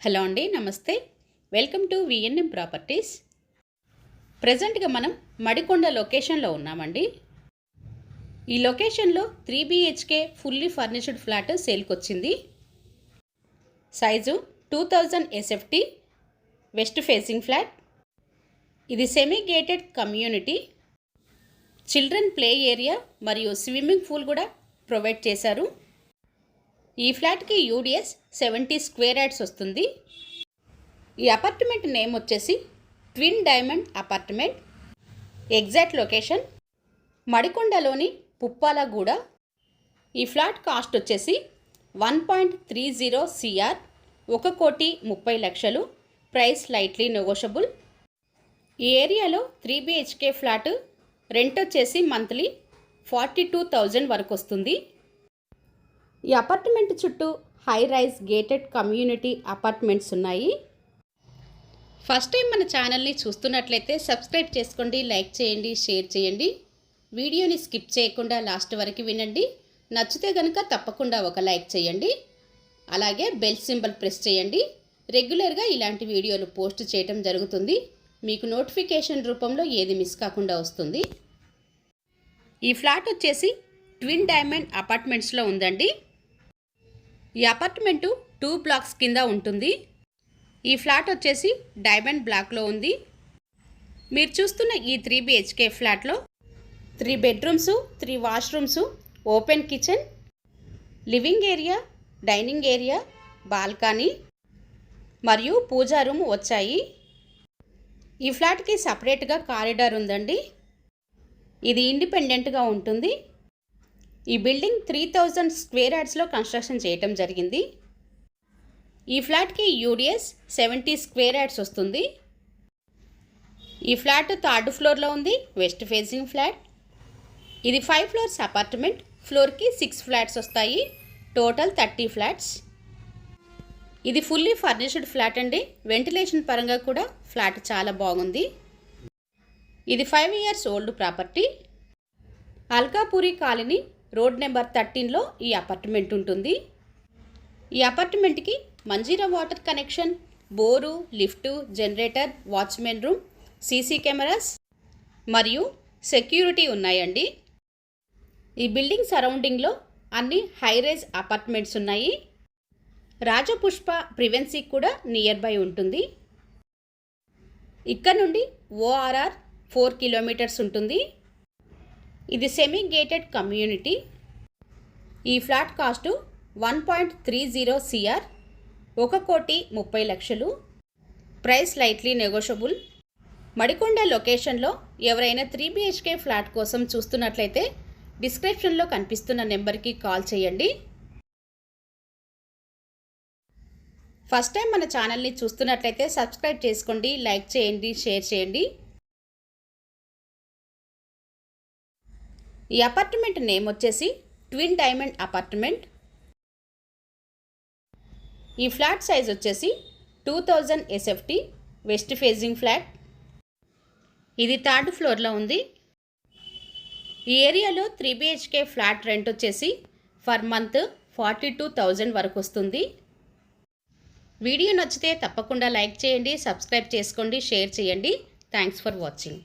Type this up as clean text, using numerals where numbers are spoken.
Hello అండి, నమస్తే. Welcome to VNM properties. ప్రజెంట్గా మనం మడికొండ లొకేషన్లో ఉన్నామండి. ఈ లొకేషన్లో 3 BHK ఫుల్లీ ఫర్నిష్డ్ ఫ్లాట్ సేల్కి వచ్చింది. Size 2000 SFT west facing flat. ఇది semi gated community. Children play area మరియు స్విమ్మింగ్ పూల్ కూడా ప్రొవైడ్ చేశారు. ఈ ఫ్లాట్కి యూడిఎస్ 70 స్క్వేర్ యార్డ్స్ వస్తుంది. ఈ అపార్ట్మెంట్ నేమ్ వచ్చేసి twin diamond apartment. Exact location మడికొండలోని పుప్పాలగూడ. ఈ ఫ్లాట్ కాస్ట్ వచ్చేసి 1.30 CR, 1,30,00,000. Price lightly negotiable. ఈ ఏరియాలో 3 BHK ఫ్లాట్ రెంట్ వచ్చేసి మంత్లీ 42,000 వరకు వస్తుంది. ఈ అపార్ట్మెంట్ చుట్టూ high rise gated community apartments ఉన్నాయి. ఫస్ట్ టైం మన ఛానల్ని చూస్తున్నట్లయితే సబ్స్క్రైబ్ చేసుకోండి, లైక్ చేయండి, షేర్ చేయండి. వీడియోని స్కిప్ చేయకుండా లాస్ట్ వరకు వినండి. నచ్చితే కనుక తప్పకుండా ఒక లైక్ చేయండి. అలాగే బెల్ సింబల్ ప్రెస్ చేయండి. రెగ్యులర్గా ఇలాంటి వీడియోలు పోస్ట్ చేయడం జరుగుతుంది. మీకు నోటిఫికేషన్ రూపంలో ఏది మిస్ కాకుండా వస్తుంది. ఈ ఫ్లాట్ వచ్చేసి ట్విన్ డైమండ్ అపార్ట్మెంట్స్లో ఉందండి. ఈ అపార్ట్మెంటు 2 బ్లాక్స్ కింద ఉంటుంది. ఈ ఫ్లాట్ వచ్చేసి డైమండ్ బ్లాక్లో ఉంది. మీరు చూస్తున్న ఈ 3 BHK ఫ్లాట్లో 3 bedrooms, 3 washrooms, open kitchen, living area, dining area, balcony మరియు పూజా రూమ్ వచ్చాయి. ఈ ఫ్లాట్కి సపరేట్గా కారిడార్ ఉందండి. ఇది ఇండిపెండెంట్గా ఉంటుంది. ఈ బిల్డింగ్ 3000 స్క్వేర్ యార్డ్స్లో కన్స్ట్రక్షన్ చేయటం జరిగింది. ఈ ఫ్లాట్కి యూడిఎస్ 70 స్క్వేర్ యార్డ్స్ వస్తుంది. ఈ ఫ్లాట్ 3rd ఫ్లోర్లో ఉంది, వెస్ట్ ఫేసింగ్ ఫ్లాట్. ఇది 5 ఫ్లోర్స్ అపార్ట్మెంట్. ఫ్లోర్కి 6 ఫ్లాట్స్ వస్తాయి. Total 30 flats. ఇది ఫుల్లీ ఫర్నిష్డ్ ఫ్లాట్ అండి. వెంటిలేషన్ పరంగా కూడా ఫ్లాట్ చాలా బాగుంది. ఇది 5 years old property. Alkapuri colony road number 13లో ఈ అపార్ట్మెంట్ ఉంటుంది. ఈ అపార్ట్మెంట్కి Manjira water connection, bore, lift, generator, watchman room, CC cameras మరియు సెక్యూరిటీ ఉన్నాయండి. ఈ బిల్డింగ్ సరౌండింగ్లో అన్ని హైరైజ్ అపార్ట్మెంట్స్ ఉన్నాయి. రాజపుష్ప ప్రివెన్సీ కూడా నియర్ బై ఉంటుంది. ఇక్కడ నుండి ORR 4 kilometers ఉంటుంది. ఇది సెమీ గేటెడ్ కమ్యూనిటీ. ఈ flat cost 1.30 CR, 1,30,00,000. Price lightly negotiable. Madikonda లొకేషన్లో ఎవరైనా 3 BHK ఫ్లాట్ కోసం చూస్తున్నట్లయితే డిస్క్రిప్షన్లో కనిపిస్తున్న నెంబర్కి కాల్ చేయండి. ఫస్ట్ టైం మన ఛానల్ని చూస్తున్నట్లయితే సబ్స్క్రైబ్ చేసుకోండి, లైక్ చేయండి, షేర్ చేయండి. ఈ అపార్ట్మెంట్ నేమ్ వచ్చేసి ట్విన్ డైమండ్ అపార్ట్మెంట్. ఈ ఫ్లాట్ సైజ్ వచ్చేసి 2000 SFT వెస్ట్ ఫేసింగ్ ఫ్లాట్. ఇది 3rd ఫ్లోర్లో ఉంది. ఈ ఏరియాలో 3 BHK ఫ్లాట్ రెంట్ వచ్చేసి పర్ మంత్ 42,000 వరకు వస్తుంది. వీడియో నచ్చితే తప్పకుండా లైక్ చేయండి, సబ్స్క్రైబ్ చేసుకోండి, షేర్ చేయండి. Thanks for watching.